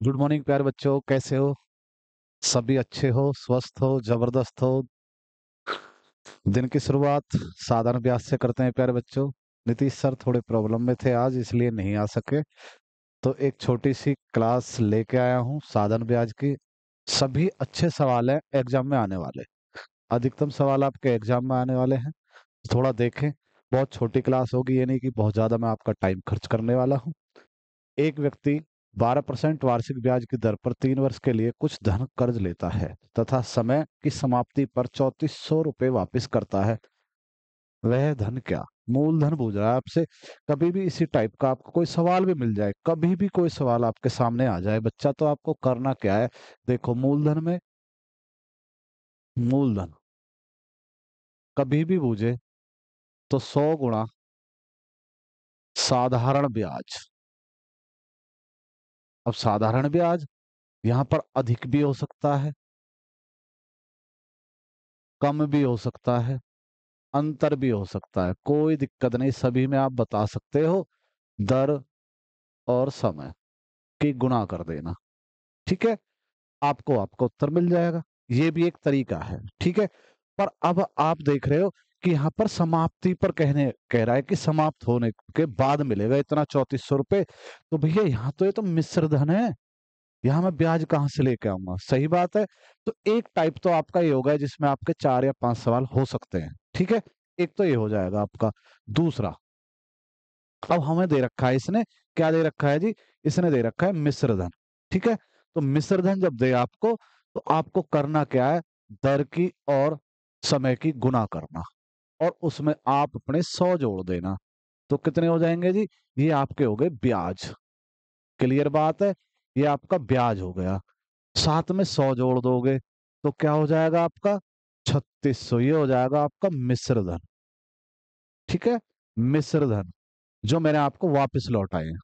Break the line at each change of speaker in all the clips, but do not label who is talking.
Good morning प्यारे बच्चों, कैसे हो? सभी अच्छे हो, स्वस्थ हो, जबरदस्त हो? दिन की शुरुआत साधारण अभ्यास से करते हैं प्यारे बच्चों। नीतीश सर थोड़े प्रॉब्लम में थे आज, इसलिए नहीं आ सके। तो एक छोटी सी क्लास लेके आया हूँ साधारण अभ्यास की। सभी अच्छे सवाल हैं एग्जाम में आने वाले। अधिकतम सवाल आपके एग्जाम में आने वाले हैं। थोड़ा देखें। बहुत छोटी क्लास होगी, ये नहीं कि बहुत ज्यादा मैं आपका टाइम खर्च करने वाला हूँ। एक व्यक्ति 12% वार्षिक ब्याज की दर पर 3 वर्ष के लिए कुछ धन कर्ज लेता है तथा समय की समाप्ति पर 3400 रुपये वापस करता है। वह धन क्या? मूलधन पूछ रहा है आपसे। कभी भी इसी टाइप का आपको कोई सवाल भी मिल जाए, कभी भी कोई सवाल आपके सामने आ जाए बच्चा, तो आपको करना क्या है? देखो, मूलधन में मूलधन कभी भी पूछे तो 100 गुणा साधारण ब्याज। अब साधारण ब्याज यहाँ पर अधिक भी हो सकता है, कम भी हो सकता है, अंतर भी हो सकता है, कोई दिक्कत नहीं, सभी में आप बता सकते हो। दर और समय की गुणा कर देना। ठीक है, आपको आपका उत्तर मिल जाएगा। ये भी एक तरीका है, ठीक है। पर अब आप देख रहे हो कि यहाँ पर समाप्ति पर कह रहा है कि समाप्त होने के बाद मिलेगा इतना 3400 रुपये। तो भैया यहाँ तो ये तो मिश्र धन है, यहाँ मैं ब्याज कहाँ से लेके आऊंगा? सही बात है। तो एक टाइप तो आपका ये होगा जिसमें आपके 4 या 5 सवाल हो सकते हैं, ठीक है। एक तो ये हो जाएगा आपका। दूसरा, अब हमें दे रखा है इसने, क्या दे रखा है जी? इसने दे रखा है मिश्र धन। ठीक है, तो मिश्र धन जब दे आपको, तो आपको करना क्या है? दर की और समय की गुना करना, और उसमें आप अपने 100 जोड़ देना। तो कितने हो जाएंगे जी? ये आपके हो गए ब्याज। क्लियर बात है? ये आपका ब्याज हो गया। साथ में 100 जोड़ दोगे तो क्या हो जाएगा आपका? 3600। ये हो जाएगा आपका मिश्र धन। ठीक है, मिश्र धन जो मैंने आपको वापस लौटाए हैं।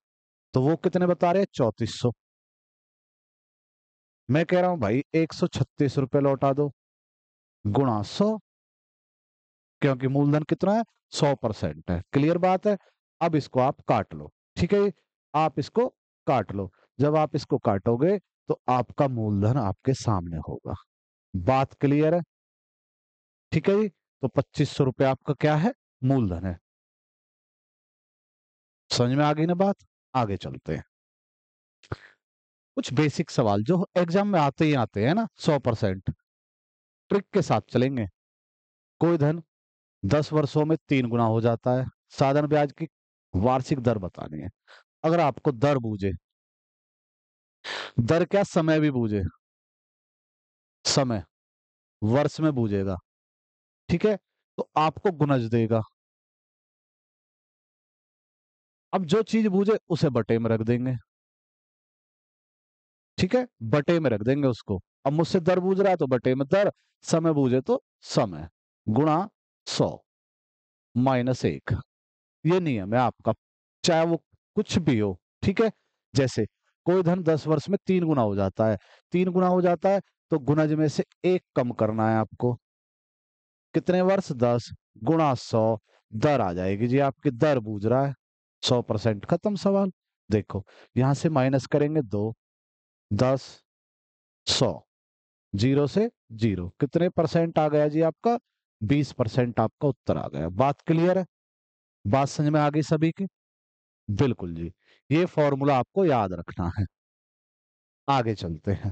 तो वो कितने बता रहे हैं? 3400। मैं कह रहा हूं भाई 136 रुपये लौटा दो, गुणा 100, क्योंकि मूलधन कितना है? 100% है। क्लियर बात है? अब इसको आप काट लो। ठीक है, आप इसको काट लो। जब आप इसको काटोगे तो आपका मूलधन आपके सामने होगा। बात क्लियर है? ठीक है जी। तो 2500 रुपये आपका क्या है? मूलधन है। समझ में आ गई ना बात? आगे चलते हैं। कुछ बेसिक सवाल जो एग्जाम में आते ही आते हैं ना, 100%। ट्रिक के साथ चलेंगे। कोई धन 10 वर्षों में 3 गुना हो जाता है। साधारण ब्याज की वार्षिक दर बतानी है। अगर आपको दर बूझे, दर क्या, समय भी बूझे, समय वर्ष में बूझेगा, ठीक है, तो आपको गुणज देगा। अब जो चीज बूझे उसे बटे में रख देंगे। ठीक है, बटे में रख देंगे उसको। अब मुझसे दर बूझ रहा है तो बटे में दर, समय बूझे तो समय, गुणा 100 -1। ये नियम है आपका, चाहे वो कुछ भी हो। ठीक है, जैसे कोई धन 10 वर्ष में 3 गुना हो जाता है। 3 गुना हो जाता है तो गुणज में से एक कम करना है आपको। कितने वर्ष? 10, गुणा 100। दर आ जाएगी जी आपकी, दर बूझ रहा है। 100%, खत्म सवाल। देखो, यहां से माइनस करेंगे 2, 10, 100, जीरो से जीरो, कितने परसेंट आ गया जी आपका? 20% आपका उत्तर आ गया। बात क्लियर है? बात समझ में आ गई सभी की? बिल्कुल जी। ये फॉर्मूला आपको याद रखना है। आगे चलते हैं।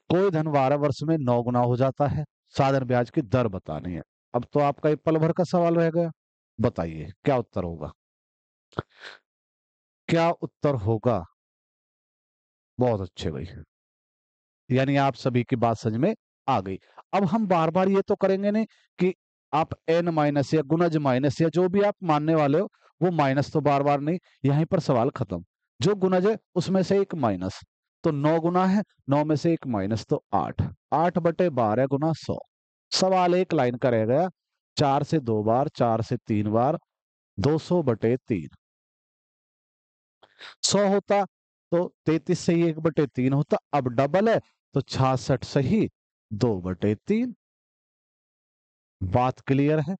कोई धन 12 वर्ष में 9 गुना हो जाता है। साधारण ब्याज की दर बतानी है। अब तो आपका एक पल भर का सवाल रह गया। बताइए क्या उत्तर होगा? क्या उत्तर होगा? बहुत अच्छे भाई, यानी आप सभी की बात समझ में आ गई। अब हम बार बार ये तो करेंगे नहीं कि आप एन माइनस या गुणज माइनस या जो भी आप मानने वाले हो वो माइनस, तो बार बार नहीं। यहीं पर सवाल खत्म। जो गुणज है उसमें से एक माइनस। तो 9 गुना है, 9 में से एक माइनस तो 8। 8/12 गुना 100। सवाल एक लाइन का रह गया। 4 से 2 बार, 4 से 3 बार, 200/3। 100 होता तो 33 से ही 1/3 होता। अब डबल है तो 66 सही 2/3। बात क्लियर है?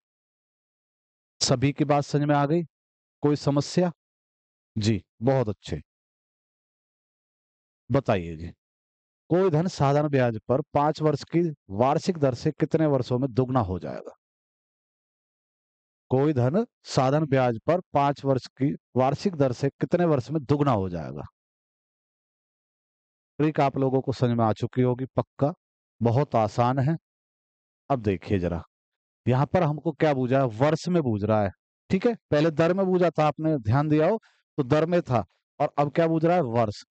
सभी की बात समझ में आ गई? कोई समस्या? जी, बहुत अच्छे। बताइए जी। कोई धन साधारण ब्याज पर 5 वर्ष की वार्षिक दर से कितने वर्षों में दुगना हो जाएगा? कोई धन साधारण ब्याज पर 5 वर्ष की वार्षिक दर से कितने वर्ष में दुगना हो जाएगा? ट्रिक आप लोगों को समझ में आ चुकी होगी पक्का। बहुत आसान है। अब देखिए जरा, यहाँ पर हमको क्या बूझा है? वर्ष में बूझ रहा है। ठीक है, पहले दर में बूझा था, आपने ध्यान दिया हो तो दर में था, और अब क्या बूझ रहा है? वर्ष।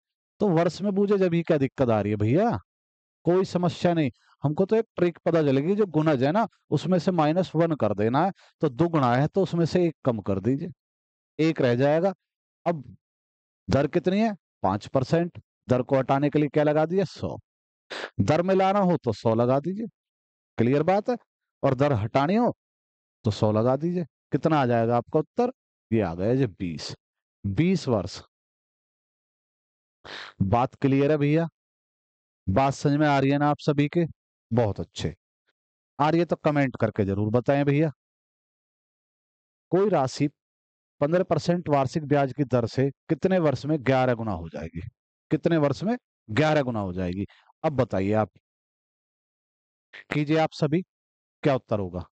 तो वर्ष में बूझे जब ही क्या दिक्कत आ रही है भैया? कोई समस्या नहीं। हमको तो एक ट्रिक पता चलेगी, जो गुणज है ना उसमें से -1 कर देना है, तो दुगुना है तो उसमें से एक कम कर दीजिए, एक रह जाएगा। अब दर कितनी है? 5%। दर को हटाने के लिए क्या लगा दिया? 100। दर में लाना हो तो 100 लगा दीजिए, क्लियर बात है। और दर हटानी हो तो 100 लगा दीजिए। कितना आ जाएगा आपका उत्तर? ये आ गया जी 20। 20 वर्ष। बात क्लियर है भैया? बात समझ में आ रही है ना आप सभी के? बहुत अच्छे। आ रही है तो कमेंट करके जरूर बताएं भैया। कोई राशि 15% वार्षिक ब्याज की दर से कितने वर्ष में 11 गुना हो जाएगी? कितने वर्ष में 11 गुना हो जाएगी? अब बताइए आप, कीजिए आप सभी, क्या उत्तर होगा?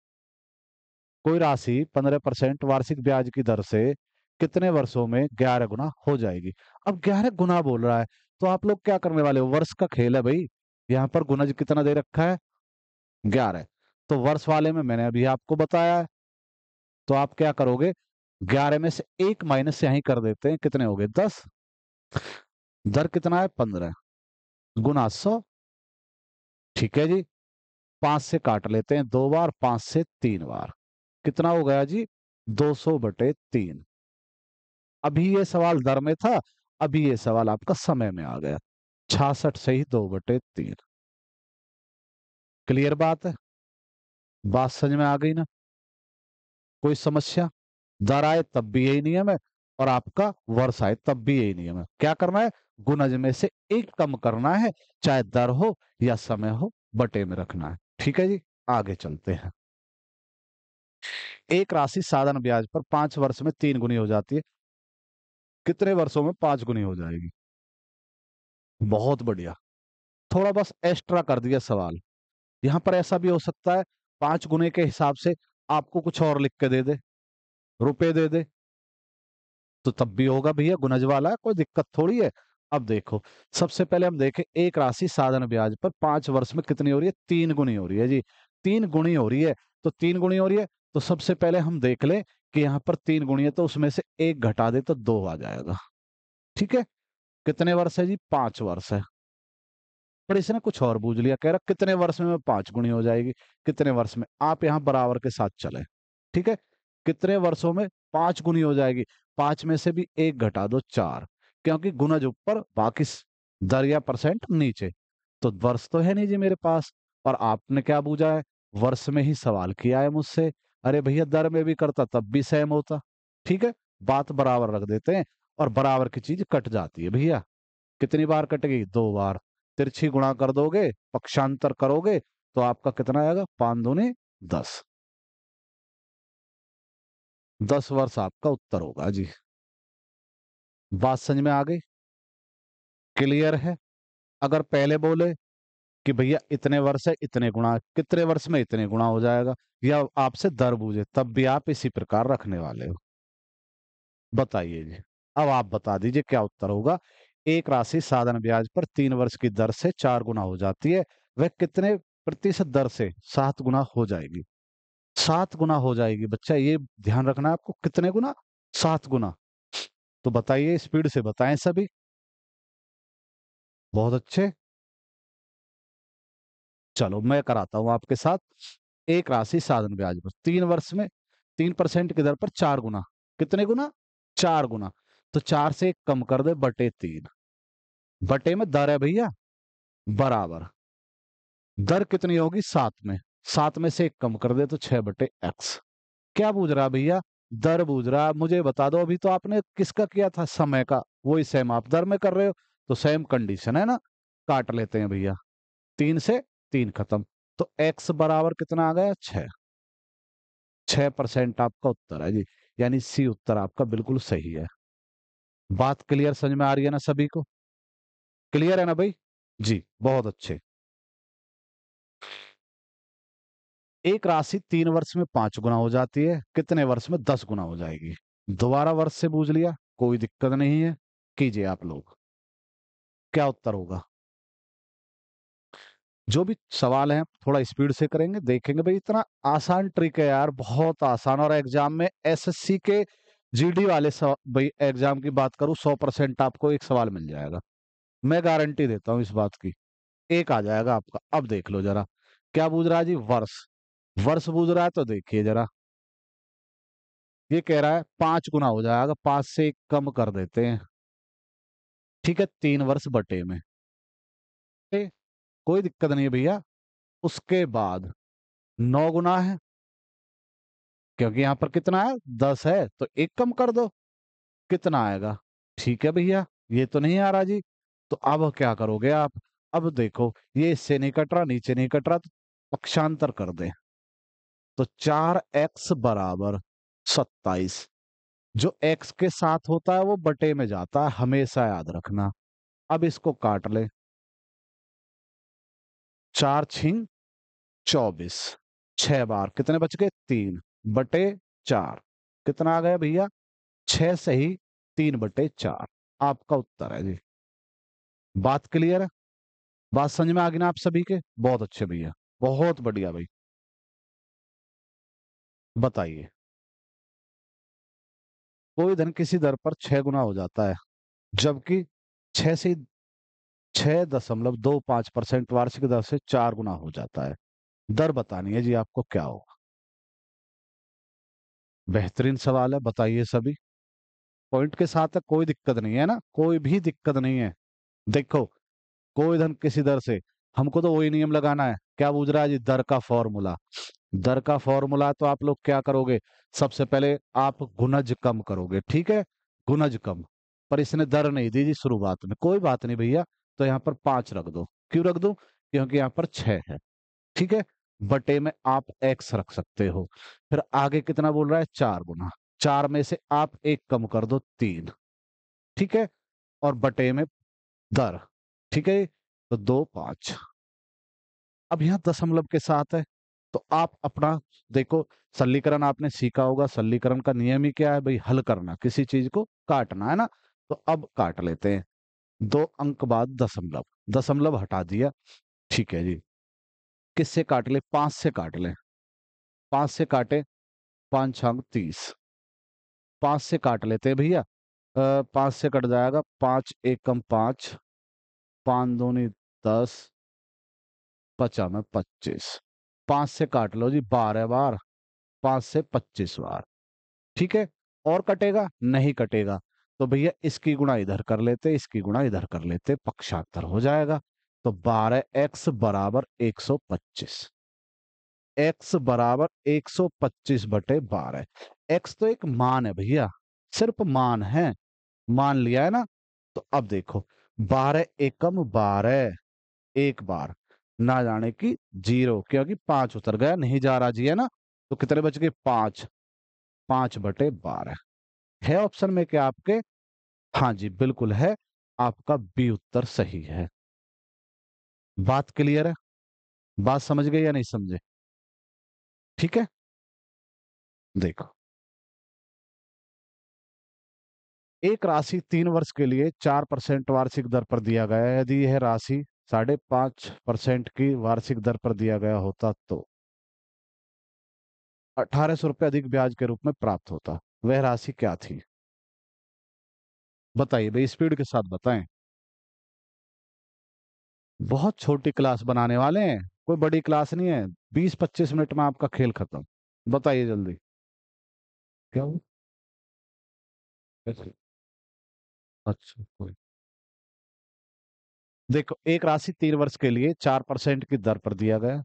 कोई राशि 15% वार्षिक ब्याज की दर से कितने वर्षों में 11 गुना हो जाएगी? अब 11 गुना बोल रहा है, तो आप लोग क्या करने वाले हो? वर्ष का खेल है भाई। यहाँ पर गुणज कितना दे रखा है? 11। तो वर्ष वाले में मैंने अभी आपको बताया है, तो आप क्या करोगे? 11 में से एक माइनस यहीं कर देते हैं, कितने हो गए? 10। दर कितना है? 15 गुना 100। ठीक है जी। 5 से काट लेते हैं 2 बार, 5 से 3 बार, कितना हो गया जी? 200/3। अभी ये सवाल दर में था, अभी ये सवाल आपका समय में आ गया। 66 से ही 2/3। क्लियर बात है? बात समझ में आ गई ना? कोई समस्या? दर आए तब भी यही नियम है, और आपका वर्ष आए तब भी यही नियम है। क्या करना है? गुणज में से एक कम करना है, चाहे दर हो या समय हो, बटे में रखना है। ठीक है जी। आगे चलते हैं। एक राशि साधारण ब्याज पर 5 वर्ष में 3 गुनी हो जाती है, कितने वर्षों में 5 गुनी हो जाएगी? बहुत बढ़िया। थोड़ा बस एक्स्ट्रा कर दिया सवाल। यहाँ पर ऐसा भी हो सकता है 5 गुने के हिसाब से आपको कुछ और लिख के दे दे, रुपए दे दे, तो तब भी होगा भैया, गुणज वाला है, कोई दिक्कत थोड़ी है। अब देखो, सबसे पहले हम देखें, एक राशि साधारण ब्याज पर 5 वर्ष में कितनी हो रही है? 3 गुनी हो रही है जी। 3 गुनी हो रही है, तो 3 गुनी हो रही है, तो सबसे पहले हम देख लें कि यहाँ पर 3 गुनी है, तो उसमें से एक घटा दे तो 2 आ जाएगा। ठीक है। कितने वर्ष है जी? 5 वर्ष है। पर इसने कुछ और पूछ लिया, कह रहा कितने वर्ष में 5 गुनी हो जाएगी? कितने वर्ष में? आप यहाँ बराबर के साथ चले। ठीक है। कितने वर्षों में 5 गुनी हो जाएगी? 5 में से भी एक घटा दो, 4। क्योंकि गुणज ऊपर, बाकी दर या परसेंट नीचे। तो वर्ष तो है नहीं जी मेरे पास, और आपने क्या पूछा है? वर्ष में ही सवाल किया है मुझसे। अरे भैया, दर में भी करता तब भी सेम होता। ठीक है। बात बराबर रख देते हैं, और बराबर की चीज कट जाती है भैया। कितनी बार कटेगी? 2 बार। तिरछी गुणा कर दोगे, पक्षांतर करोगे, तो आपका कितना आएगा? 5 दूनी 10। 10 वर्ष आपका उत्तर होगा जी। बात समझ में आ गई? क्लियर है? अगर पहले बोले कि भैया इतने वर्ष है, इतने गुणा, कितने वर्ष में इतने गुणा हो जाएगा, या आपसे दर पूछे, तब भी आप इसी प्रकार रखने वाले हो। बताइए जी। अब आप बता दीजिए क्या उत्तर होगा? एक राशि साधारण ब्याज पर 3 वर्ष की दर से 4 गुना हो जाती है, वह कितने प्रतिशत दर से 7 गुना हो जाएगी? 7 गुना हो जाएगी बच्चा, ये ध्यान रखना है आपको। कितने गुना? 7 गुना। तो बताइए, स्पीड से बताएं सभी। बहुत अच्छे। चलो मैं कराता हूं आपके साथ। एक राशि साधारण ब्याज पर 3 वर्ष में 3% की दर पर 4 गुना। कितने गुना? 4 गुना। तो 4 से एक कम कर दे, बटे 3। बटे में दर है भैया, बराबर। दर कितनी होगी? 7 में। 7 में से एक कम कर दे तो 6/x। क्या बूझ रहा भैया? दर बूझ रहा। मुझे बता दो, अभी तो आपने किसका किया था? समय का। वही सेम आप दर में कर रहे हो, तो सेम कंडीशन है ना। काट लेते हैं भैया, 3 से 3 खत्म। तो x बराबर कितना आ गया? 6। 6% आपका उत्तर है जी। यानी सी उत्तर आपका बिल्कुल सही है। बात क्लियर समझ में आ रही है ना सभी को? क्लियर है ना भाई? जी, बहुत अच्छे। एक राशि 3 वर्ष में 5 गुना हो जाती है, कितने वर्ष में 10 गुना हो जाएगी? दोबारा वर्ष से पूछ लिया, कोई दिक्कत नहीं है, कीजिए आप लोग। क्या उत्तर होगा? जो भी सवाल है थोड़ा स्पीड से करेंगे, देखेंगे भाई, इतना आसान ट्रिक है यार, बहुत आसान। और एग्जाम में एसएससी के जीडी वाले भाई एग्जाम की बात करूं, 100% आपको एक सवाल मिल जाएगा, मैं गारंटी देता हूं इस बात की। एक आ जाएगा आपका। अब देख लो जरा, क्या पूछ रहा है जी? वर्ष। वर्ष पूछ रहा है तो देखिए जरा, ये कह रहा है 5 गुना हो जाएगा, 5 से एक कम कर देते हैं, ठीक है, 3 वर्ष बटे में। कोई दिक्कत नहीं है भैया। उसके बाद 9 गुना है, क्योंकि यहाँ पर कितना है, 10 है, तो एक कम कर दो, कितना आएगा? ठीक है भैया, ये तो नहीं आ रहा जी। तो अब क्या करोगे आप? अब देखो, ये इससे नहीं कट रहा, नीचे नहीं कट रहा, तो पक्षांतर कर दे। तो 4x बराबर 27। जो x के साथ होता है वो बटे में जाता है, हमेशा याद रखना। अब इसको काट ले, 4×6 = 24, 6 बार कितने बच गए? 3/4। कितना आ गया भैया? 6 सही, 3/4 आपका उत्तर है जी। बात क्लियर है? बात समझ में आ गई ना आप सभी के? बहुत अच्छे भैया, बहुत बढ़िया भाई। बताइए। कोई धन किसी दर पर 6 गुना हो जाता है, जबकि 6.25% वार्षिक दर से 4 गुना हो जाता है। दर बतानी है जी आपको, क्या होगा? बेहतरीन सवाल है, बताइए सभी। पॉइंट के साथ है, कोई दिक्कत नहीं है ना, कोई भी दिक्कत नहीं है। देखो, कोई धन किसी दर से, हमको तो वही नियम लगाना है। क्या पूछ रहा है जी? दर का फॉर्मूला। दर का फॉर्मूला तो आप लोग क्या करोगे? सबसे पहले आप गुणज कम करोगे, ठीक है, गुणज कम। पर इसने दर नहीं दी जी शुरुआत में, कोई बात नहीं भैया, तो यहाँ पर 5 रख दो। क्यों रख दो? क्योंकि यहाँ पर 6 है, ठीक है। बटे में आप x रख सकते हो। फिर आगे कितना बोल रहा है? 4 गुना। 4 में से आप एक कम कर दो, 3, ठीक है, और बटे में दर, ठीक है। तो 2, 5। अब यहाँ दशमलव के साथ है, तो आप अपना देखो, सरलीकरण आपने सीखा होगा। सरलीकरण का नियम ही क्या है भाई? हल करना, किसी चीज को काटना, है ना? तो अब काट लेते हैं। 2 अंक बाद दशमलव, दशमलव हटा दिया, ठीक है जी। किससे काट ले? 5 से काट ले। 5 से काटे, 5×6 = 30। 5 से काट लेते हैं भैया। 5 से कट जाएगा, 5×1 = 5, 5×2 = 10, 5×25। 5 से काट लो जी 12 बार, 5 से 25 बार, ठीक है। और कटेगा? नहीं कटेगा। तो भैया इसकी गुणा इधर कर लेते, इसकी गुणा इधर कर लेते, पक्षांतर हो जाएगा। तो 12x बराबर 125। x बराबर 125/12। x तो एक मान है भैया, सिर्फ मान है, मान लिया है ना? तो अब देखो, 12×1 = 12, एक बार, ना जाने की 0, क्योंकि 5 उतर गया, नहीं जा रहा जी, है ना? तो कितने बच गए? 5। 5/12 है ऑप्शन में क्या आपके? हाँ जी, बिल्कुल है। आपका बी उत्तर सही है। बात क्लियर है? बात समझ गए या नहीं समझे? ठीक है, देखो, एक राशि 3 वर्ष के लिए 4% वार्षिक दर पर दिया गया है। यदि यह राशि 5.5% की वार्षिक दर पर दिया गया होता तो 1800 रुपये अधिक ब्याज के रूप में प्राप्त होता। वह राशि क्या थी? बताइए भाई, स्पीड के साथ बताएं। बहुत छोटी क्लास बनाने वाले हैं, कोई बड़ी क्लास नहीं है। 20-25 मिनट में आपका खेल खत्म। बताइए जल्दी। क्या हुआ? कैसे? अच्छा, कोई, देखो, एक राशि 3 वर्ष के लिए 4% की दर पर दिया गया।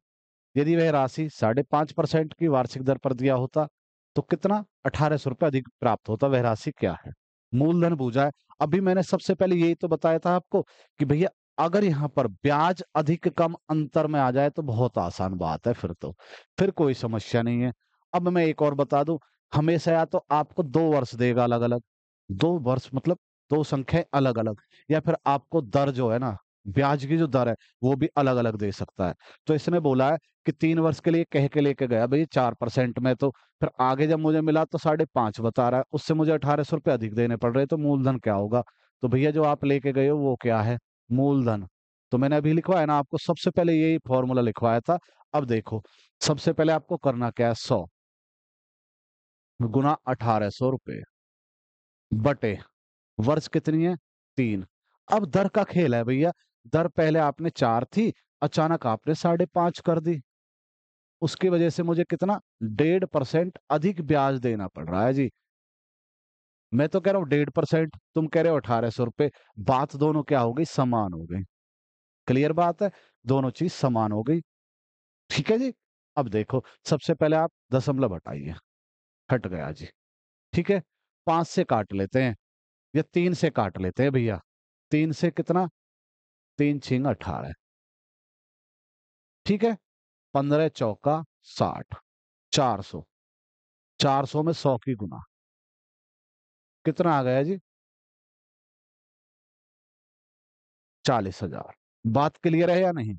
यदि वह राशि 5.5% की वार्षिक दर पर दिया होता तो कितना? 1800 रुपये अधिक प्राप्त होता। वह राशि क्या है? मूलधन पूछा है। अभी मैंने सबसे पहले यही तो बताया था आपको कि भैया, अगर यहाँ पर ब्याज अधिक कम अंतर में आ जाए तो बहुत आसान बात है, फिर तो फिर कोई समस्या नहीं है। अब मैं एक और बता दूं, हमेशा या तो आपको 2 वर्ष देगा अलग अलग, 2 वर्ष मतलब दो संख्याएं अलग अलग, या फिर आपको दर जो है ना, ब्याज की जो दर है वो भी अलग अलग दे सकता है। तो इसने बोला है कि 3 वर्ष के लिए कह के लेके गया भाई 4% में, तो फिर आगे जब मुझे मिला तो 5.5 बता रहा है, उससे मुझे 1800 रुपये अधिक देने पड़ रहे, तो मूलधन क्या होगा? तो भैया जो आप लेके गए हो वो क्या है? मूलधन। तो मैंने अभी लिखवाया ना आपको, सबसे पहले यही फॉर्मूला लिखवाया था। अब देखो, सबसे पहले आपको करना क्या है, 100 गुना 1800 रुपये बटे वर्ष कितनी है, 3। अब दर का खेल है भैया, दर पहले आपने 4 थी, अचानक आपने 5.5 कर दी, उसकी वजह से मुझे कितना, 1.5% अधिक ब्याज देना पड़ रहा है जी। मैं तो कह रहा हूँ 1.5%, तुम कह रहे हो 1800 रुपये, बात दोनों क्या हो गई, समान हो गई। क्लियर बात है, दोनों चीज समान हो गई। ठीक है जी। अब देखो, सबसे पहले आप दशमलव हटाइए, हट गया जी। ठीक है, 5 से काट लेते हैं या 3 से काट लेते हैं भैया। 3 से कितना, 3 × 6 = 18। ठीक है, 15 × 4 = 60, 400, 400 में 100 की गुना, कितना आ गया जी, 40,000। बात क्लियर है या नहीं?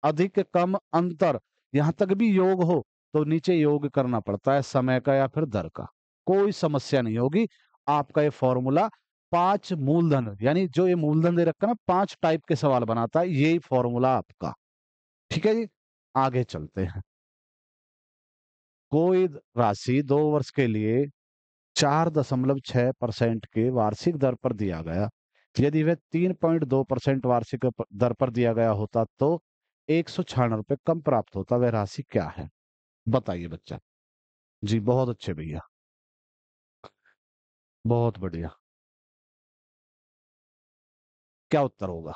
अधिक कम अंतर, यहां तक भी योग हो तो नीचे योग करना पड़ता है, समय का या फिर दर का। कोई समस्या नहीं होगी। आपका ये फॉर्मूला 5 मूलधन, यानी जो ये मूलधन दे रखा है ना, 5 टाइप के सवाल बनाता है, यही फॉर्मूला आपका। ठीक है जी, आगे चलते हैं। कोई राशि 2 वर्ष के लिए 4.6% के वार्षिक दर पर दिया गया, यदि वह 3.2% वार्षिक दर पर दिया गया होता तो 196 रुपये कम प्राप्त होता, वह राशि क्या है? बताइए बच्चा। जी बहुत अच्छे भैया, बहुत बढ़िया। क्या उत्तर होगा?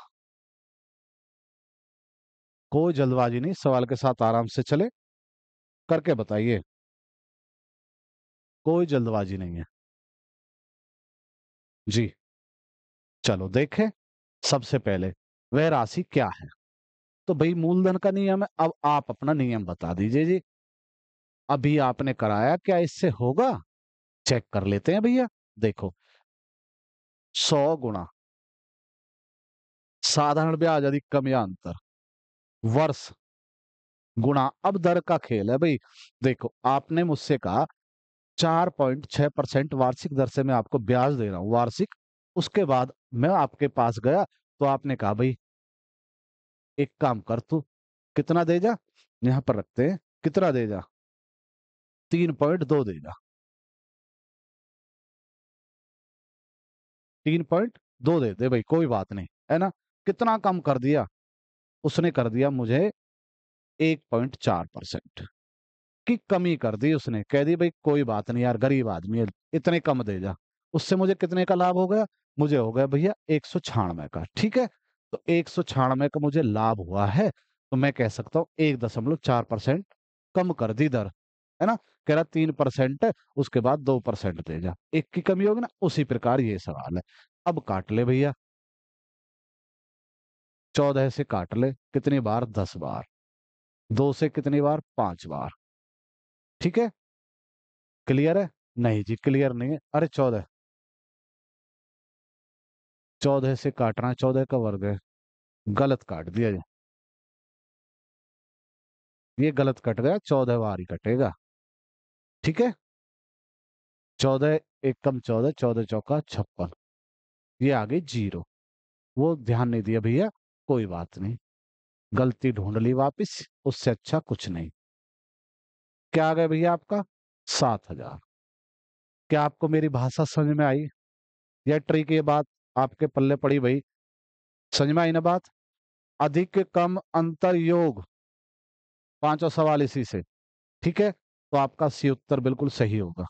कोई जल्दबाजी नहीं, सवाल के साथ आराम से चले, करके बताइए, कोई जल्दबाजी नहीं है। जी, चलो देखें। सबसे पहले वह राशि क्या है? तो भाई मूलधन का नियम है, अब आप अपना नियम बता दीजिए जी। अभी आपने कराया, क्या इससे होगा? चेक कर लेते हैं भैया। देखो, 100 गुणा साधारण ब्याज अधिक कम या अंतर, वर्ष गुणा, अब दर का खेल है भाई। देखो, आपने मुझसे कहा 4.6% वार्षिक दर से मैं आपको ब्याज दे रहा हूं, वार्षिक। उसके बाद मैं आपके पास गया, तो आपने कहा भाई एक काम कर तू, कितना दे जा, यहां पर रखते हैं, कितना दे जा, 3.2 दे जा, 3.2 दे दे भाई, कोई बात नहीं, है ना? कितना कम कर दिया? उसने कर दिया मुझे 1.4% की कमी कर दी। उसने कह दी भाई कोई बात नहीं यार, गरीब आदमी है, इतने कम दे जा। उससे मुझे कितने का लाभ हो गया? मुझे हो गया भैया 196 का। ठीक है, तो 196 का मुझे लाभ हुआ है, तो मैं कह सकता हूँ 1.4% कम कर दी दर, है ना? कह रहा 3% है, उसके बाद 2% दे जा, एक की कमी होगी ना, उसी प्रकार ये सवाल है। अब काट ले भैया, 14 से काट ले, कितनी बार, 10 बार। 2 से कितनी बार, 5 बार। ठीक है, क्लियर है? नहीं जी, क्लियर नहीं है। अरे 14, 14 से काटना है, 14 का वर्ग है, गलत काट दिया ये गलत कट गया, 14 बार ही कटेगा। ठीक है, 14 एकम 14, 14 × 4 = 56, ये आ गई जीरो। वो ध्यान नहीं दिया भैया, कोई बात नहीं, गलती ढूंढ ली वापिस, उससे अच्छा कुछ नहीं। क्या आ गया भैया आपका, 7,000। क्या आपको मेरी भाषा समझ में आई? या ट्रिक ये बात आपके पल्ले पड़ी भाई? समझ में आई ना बात? अधिक कम अंतर योग, पांचवा सवाल इसी से। ठीक है, तो आपका सी उत्तर बिल्कुल सही होगा।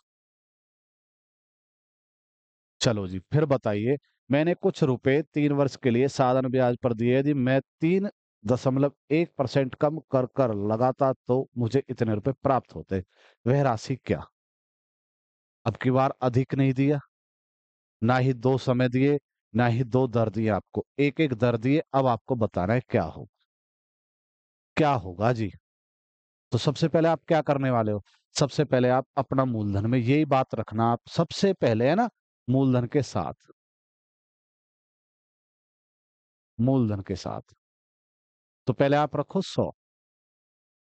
चलो जी, फिर बताइए। मैंने कुछ रुपए 3 वर्ष के लिए साधारण ब्याज पर दिए, यदि मैं 3.1% कम कर कर लगाता तो मुझे इतने रुपए प्राप्त होते, वह राशि क्या? अब की बार अधिक नहीं दिया, ना ही दो समय दिए, ना ही दो दर दिए, आपको एक एक दर दिए। अब आपको बताना है क्या हो, क्या होगा जी। तो सबसे पहले आप क्या करने वाले हो? सबसे पहले आप अपना मूलधन में, यही बात रखना आप सबसे पहले, है ना, मूलधन के साथ। मूलधन के साथ। तो पहले आप रखो 100।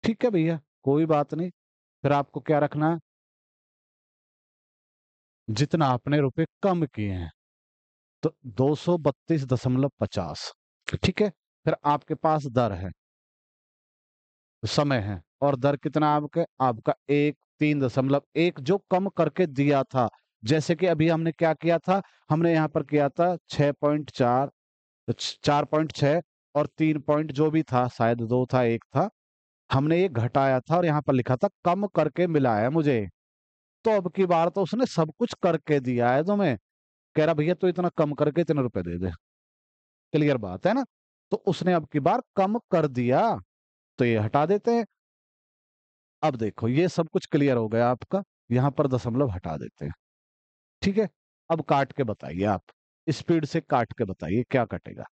ठीक है भैया, कोई बात नहीं। फिर आपको क्या रखना है? जितना आपने रुपए कम किए हैं, तो 232.50। ठीक है। फिर आपके पास दर है, समय है, और दर कितना आपके आपका 1 3.1 जो कम करके दिया था। जैसे कि अभी हमने क्या किया था, हमने यहाँ पर किया था 6.4, 4.6 और 3 जो भी था, शायद दो था एक था, हमने ये घटाया था और यहाँ पर लिखा था कम करके मिला है मुझे। तो अब की बार तो उसने सब कुछ करके दिया है तुम्हें। कह रहा भैया तो इतना कम करके इतने रुपए दे दे। क्लियर बात है ना? तो उसने अब की बार कम कर दिया, तो ये हटा देते हैं। अब देखो ये सब कुछ क्लियर हो गया आपका। यहाँ पर दशमलव हटा देते हैं। ठीक है। अब काट के बताइए आप, स्पीड से काट के बताइए क्या कटेगा,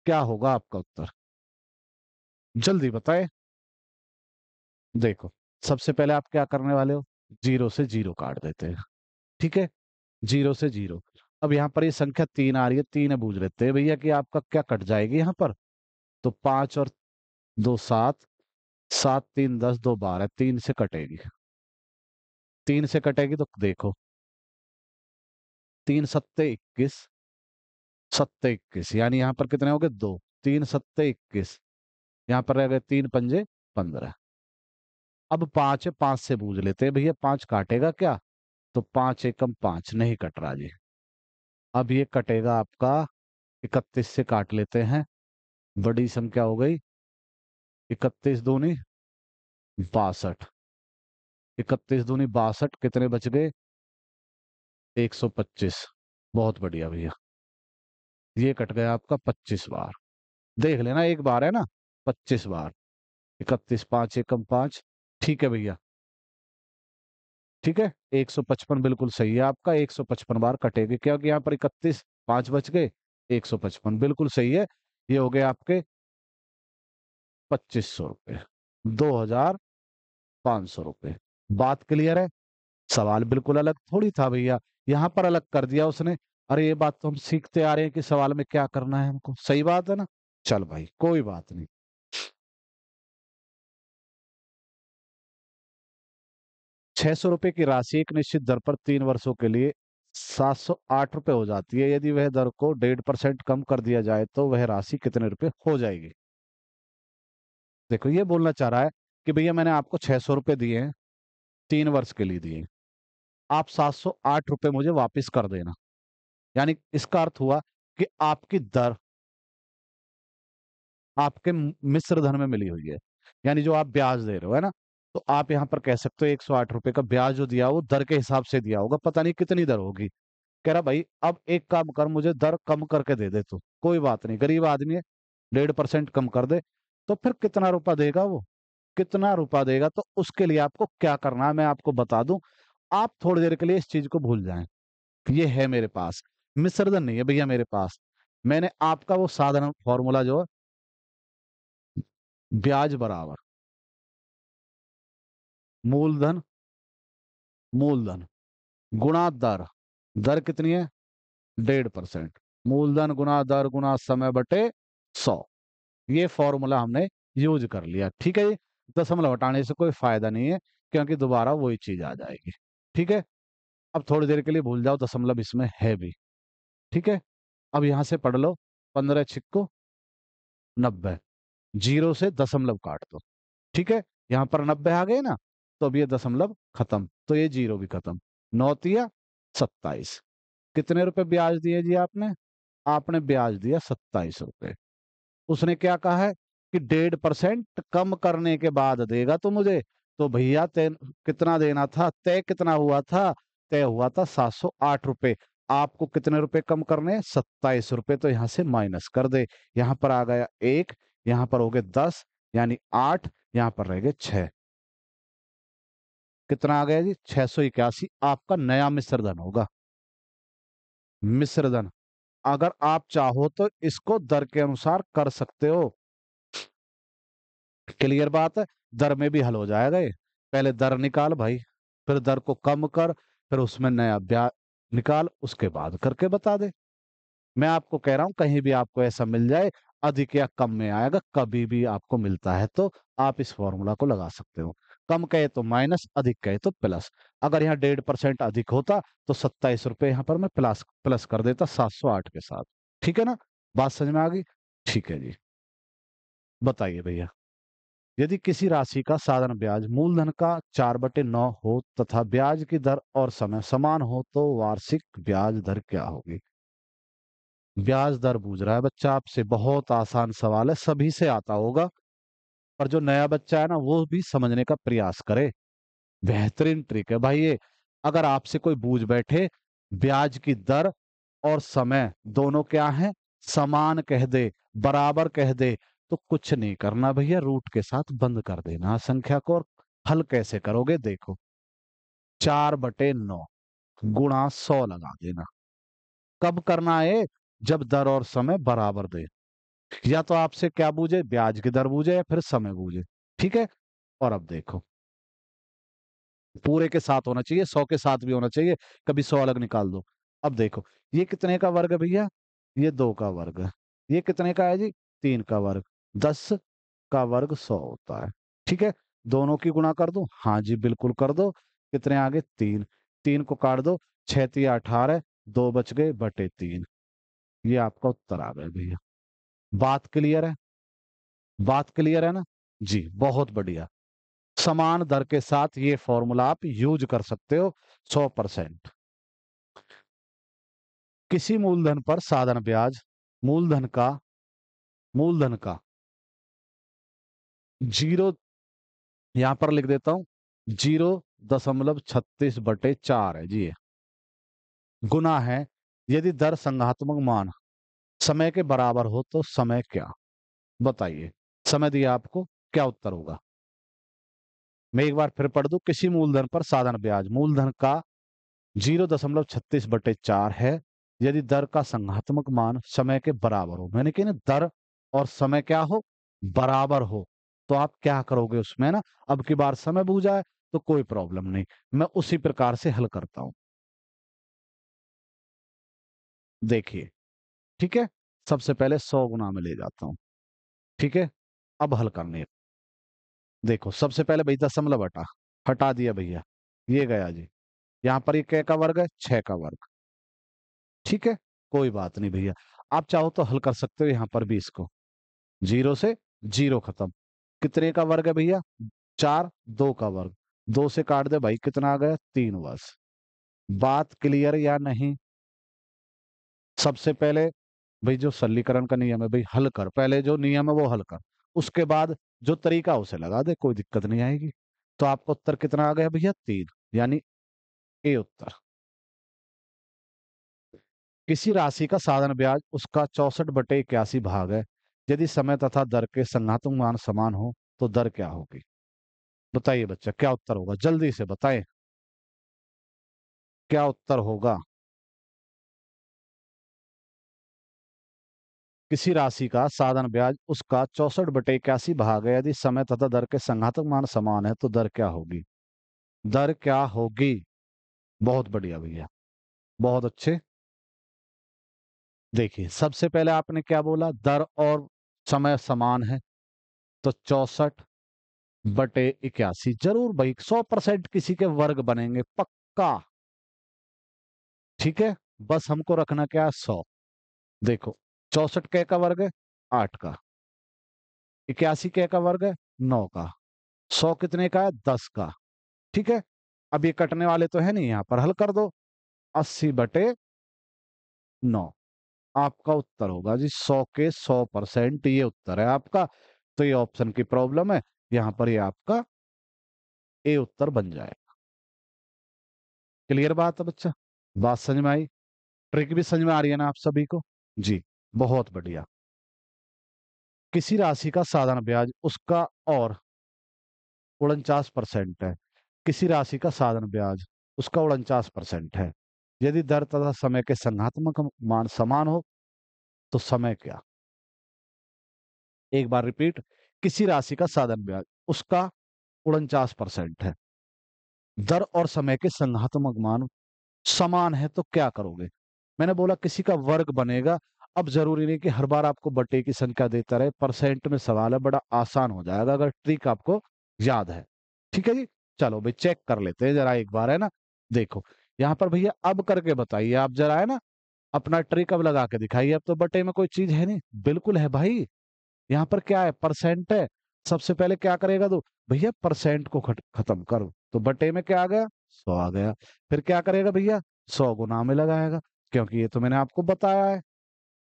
क्या होगा आपका उत्तर, जल्दी बताए। देखो, सबसे पहले आप क्या करने वाले हो, जीरो से जीरो काट देते हैं। ठीक है, जीरो से जीरो। अब यहाँ पर ये संख्या 3 आ रही है, 3 बूझ लेते हैं भैया कि आपका क्या कट जाएगी यहाँ पर। तो 5 और 2 7, 7 3 10, 2 12, 3 से कटेगी। 3 से कटेगी तो देखो, 3 सत्ते 21, सत्ते 21, यानी यहाँ पर कितने हो गए, 2। 3 सत्ते 21, यहाँ पर रह गए 3 पंजे 15। अब 5 है, 5 से बूझ लेते हैं भैया, 5 काटेगा क्या? तो 5 एकम 5 नहीं कट रहा जी। अब ये कटेगा आपका 31 से काट लेते हैं, बड़ी संख्या हो गई। 31 दूनी 62, 31 दूनी 62, कितने बच गए? 125। बहुत बढ़िया भैया, ये कट गया आपका 25 बार। देख लेना, एक बार है ना, 25 बार। 31 5 एकम 5। ठीक है भैया, ठीक है। 155 बिल्कुल सही है आपका, 155 बार कटेगी क्योंकि यहाँ पर 31, 5 बच गए, 155 बिल्कुल सही है। ये हो गए आपके 2500 रुपये, 2500 रुपये। बात क्लियर है? सवाल बिल्कुल अलग थोड़ी था भैया, यहाँ पर अलग कर दिया उसने। अरे ये बात तो हम सीखते आ रहे हैं कि सवाल में क्या करना है हमको, सही बात है ना? चल भाई कोई बात नहीं। 600 रुपए की राशि एक निश्चित दर पर 3 वर्षों के लिए 708 रुपए हो जाती है। यदि वह दर को 1.5% कम कर दिया जाए तो वह राशि कितने रुपए हो जाएगी? देखो ये बोलना चाह रहा है कि भैया मैंने आपको 600 रुपए दिए हैं, 3 वर्ष के लिए दिए, आप 708 रुपए मुझे वापस कर देना। यानी इसका अर्थ हुआ कि आपकी दर आपके मिश्र धन में मिली हुई है, यानी जो आप ब्याज दे रहे हो, है ना? तो आप यहाँ पर कह सकते हो 108 रुपए का ब्याज जो दिया वो दर के हिसाब से दिया होगा, पता नहीं कितनी दर होगी। कह रहा भाई अब एक काम कर, मुझे दर कम करके दे दे तू, कोई बात नहीं, गरीब आदमी है, 1.5% कम कर दे। तो फिर कितना रुपया देगा वो, कितना रुपया देगा? तो उसके लिए आपको क्या करना है मैं आपको बता दूं। आप थोड़ी देर के लिए इस चीज को भूल जाएं। ये है मेरे पास, मिश्रधन नहीं है भैया मेरे पास। मैंने आपका वो साधारण फॉर्मूला जो है, ब्याज बराबर मूलधन, मूलधन गुणा दर। दर कितनी है? 1.5%। मूलधन गुना दर गुना समय बटे 100। ये फॉर्मूला हमने यूज कर लिया, ठीक है जी। दशमलव हटाने से कोई फायदा नहीं है, क्योंकि दोबारा वही चीज आ जाएगी। ठीक है। अब थोड़ी देर के लिए भूल जाओ, दशमलव इसमें है भी। ठीक है। अब यहां से पढ़ लो, 15 छिक्को 90, जीरो से दशमलव काट दो। ठीक है। यहाँ पर 90 आ गए ना, तो अब ये दशमलव खत्म, तो ये जीरो भी खत्म। 9 तिया 27। कितने रुपए ब्याज दिए जी आपने? आपने ब्याज दिया 27 रुपए। उसने क्या कहा है कि 1.5% कम करने के बाद देगा तो मुझे। तो भैया तय कितना देना था, तय कितना हुआ था? तय हुआ था 708 रुपए। आपको कितने रुपए कम करने? 27 रुपए। तो यहाँ से माइनस कर दे। यहाँ पर आ गया 1, यहाँ पर हो गए 10, यानी 8, यहाँ पर रह गए 6। कितना आ गया जी? 681 आपका नया मिश्रधन होगा। मिश्रधन, अगर आप चाहो तो इसको दर के अनुसार कर सकते हो। क्लियर बात है? दर में भी हल हो जाएगा ये। पहले दर निकाल भाई, फिर दर को कम कर, फिर उसमें नया ब्याज निकाल, उसके बाद करके बता दे। मैं आपको कह रहा हूं कहीं भी आपको ऐसा मिल जाए अधिक या कम में आएगा, कभी भी आपको मिलता है तो आप इस फॉर्मूला को लगा सकते हो। कम कहे तो माइनस, अधिक कहे तो प्लस। अगर यहाँ 1.5% अधिक होता तो 27 रुपए यहाँ पर मैं प्लस प्लस कर देता 708 के साथ। ठीक है ना? बात समझ में आ गई? ठीक है जी। बताइए भैया, यदि किसी राशि का साधारण ब्याज मूलधन का 4/9 हो तथा ब्याज की दर और समय समान हो तो वार्षिक ब्याज दर क्या होगी? ब्याज दर पूछ रहा है बच्चा आपसे, बहुत आसान सवाल है, सभी से आता होगा, पर जो नया बच्चा है ना वो भी समझने का प्रयास करे। बेहतरीन ट्रिक है भाई ये। अगर आपसे कोई पूछ बैठे ब्याज की दर और समय दोनों क्या है, समान कह दे, बराबर कह दे, तो कुछ नहीं करना भैया, रूट के साथ बंद कर देना संख्या को। और हल कैसे करोगे देखो, 4/9 गुणा 100 लगा देना। कब करना है? जब दर और समय बराबर दे। या तो आपसे क्या बूझे, ब्याज की दर बूझे या फिर समय बूझे। ठीक है? और अब देखो, पूरे के साथ होना चाहिए, 100 के साथ भी होना चाहिए, कभी 100 अलग निकाल दो। अब देखो, ये कितने का वर्ग है भैया? ये 2 का वर्ग है। ये कितने का है जी? 3 का वर्ग। 10 का वर्ग 100 होता है। ठीक है? दोनों की गुणा कर दो? हाँ जी बिल्कुल कर दो। कितने आगे? 3। 3 को काट दो, 6 तिया 18, 2 बच गए बटे 3। ये आपका उत्तर आ गया भैया। बात क्लियर है? बात क्लियर है ना? जी बहुत बढ़िया। समान दर के साथ ये फॉर्मूला आप यूज कर सकते हो 100%। किसी मूलधन पर साधारण ब्याज मूलधन का 0, यहां पर लिख देता हूं, 0.36/4 है जी ये। गुना है, यदि दर संघात्मक मान समय के बराबर हो तो समय क्या? बताइए। समय दिया आपको, क्या उत्तर होगा? मैं एक बार फिर पढ़ दूं, किसी मूलधन पर साधारण ब्याज मूलधन का 0.36/4 है, यदि दर का संघात्मक मान समय के बराबर हो। मैंने कहा ना, दर और समय क्या हो? बराबर हो। तो आप क्या करोगे उसमें ना, अब की बार समय बूझा है तो कोई प्रॉब्लम नहीं, मैं उसी प्रकार से हल करता हूं। देखिए, ठीक है? सबसे पहले 100 गुना में ले जाता हूं। ठीक है? अब हल करने, देखो सबसे पहले भाई दशमलव हटा हटा दिया भैया, ये गया जी। यहाँ पर ये क्या का वर्ग है? 6 का वर्ग। ठीक है? कोई बात नहीं भैया, आप चाहो तो हल कर सकते हो यहाँ पर भी इसको। 0 से 0 खत्म। कितने का वर्ग है भैया? 4। 2 का वर्ग। 2 से काट दे भाई, कितना आ गया? 3 बस। बात क्लियर या नहीं? सबसे पहले भाई जो सरलीकरण का नियम है भाई, हल कर, पहले जो नियम है वो हल कर, उसके बाद जो तरीका उसे लगा दे, कोई दिक्कत नहीं आएगी। तो आपका उत्तर कितना आ गया भैया? 3, यानी ए उत्तर। किसी राशि का साधारण ब्याज उसका 64/81 भाग है, यदि समय तथा दर के संघात्मक मान समान हो तो दर क्या होगी? बताइए बच्चा, क्या उत्तर होगा? जल्दी से बताएं, क्या उत्तर होगा? किसी राशि का साधारण ब्याज उसका 64/81 भाग है, यदि समय तथा दर के संघात्मक मान समान है तो दर क्या होगी? दर क्या होगी? बहुत बढ़िया भैया, बहुत अच्छे। देखिए, सबसे पहले आपने क्या बोला? दर और समय समान है, तो 64/81 जरूर भाई, 100% किसी के वर्ग बनेंगे पक्का। ठीक है? बस हमको रखना क्या है? 100। देखो, 64 कै का वर्ग है? 8 का। 81 कै का वर्ग है? 9 का। 100 कितने का है? 10 का। ठीक है? अब ये कटने वाले तो है नहीं, यहां पर हल कर दो। 80/9 आपका उत्तर होगा जी। 100 के 100%, ये उत्तर है आपका। तो ये ऑप्शन की प्रॉब्लम है, यहां पर ये आपका ए उत्तर बन जाएगा। क्लियर बात है बच्चा? बात समझ में आई? ट्रिक भी समझ में आ रही है ना आप सभी को? जी बहुत बढ़िया। किसी राशि का साधारण ब्याज उसका और 49% है। किसी राशि का साधारण ब्याज उसका 49% है, यदि दर तथा समय के संघात्मक मान समान हो तो समय क्या? एक बार रिपीट, किसी राशि का साधारण ब्याज उसका 49% है, दर और समय के संघात्मक मान समान है तो क्या करोगे? मैंने बोला किसी का वर्ग बनेगा। अब ज़रूरी नहीं कि हर बार आपको बटे की संख्या देता रहे, परसेंट में सवाल है, बड़ा आसान हो जाएगा अगर ट्रिक आपको याद है। ठीक है जी? चलो भई चेक कर लेते हैं ज़रा एक बार, है ना? देखो, यहाँ पर भैया अब करके बताइए आप ज़रा, है ना? अपना ट्रिक अब लगा के दिखाइए, अब तो बटे में कोई चीज़ है नहीं। बिल्कुल है भाई, यहाँ पर क्या है? परसेंट है। सबसे पहले क्या करेगा तो भैया परसेंट को खत्म करो, तो बटे में क्या आ गया? 100 आ गया। फिर क्या करेगा भैया? 100 गुना में लगाएगा, क्योंकि ये तो मैंने आपको बताया है।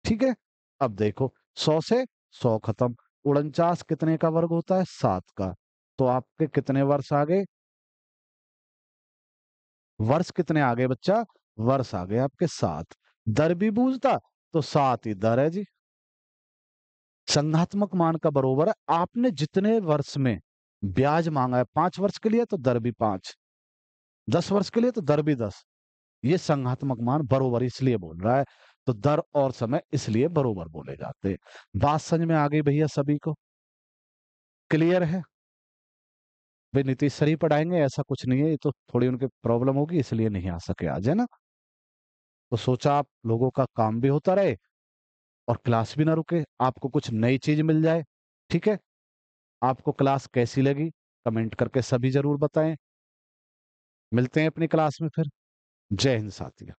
ठीक है? अब देखो, 100 से 100 खत्म। 49 कितने का वर्ग होता है? 7 का। तो आपके कितने वर्ष आ गए? वर्ष कितने आ गए बच्चा? वर्ष आ गए आपके 7। दर भी पूछता तो 7 ही दर है जी। संघात्मक मान का बरोबर है आपने जितने वर्ष में ब्याज मांगा है, 5 वर्ष के लिए तो दर भी 5, 10 वर्ष के लिए तो दर भी 10। ये संघात्मक मान बरोबर इसलिए बोल रहा है, तो दर और समय इसलिए बरोबर बोले जाते हैं। बात समझ में आ गई भैया सभी को? क्लियर है? वे नीतीश सर ही पढ़ाएंगे ऐसा कुछ नहीं है, ये तो थोड़ी उनकी प्रॉब्लम होगी इसलिए नहीं आ सके आज, है ना? तो सोचा आप लोगों का काम भी होता रहे और क्लास भी ना रुके, आपको कुछ नई चीज मिल जाए। ठीक है? आपको क्लास कैसी लगी कमेंट करके सभी जरूर बताएं। मिलते हैं अपनी क्लास में फिर। जय हिंद साथियों।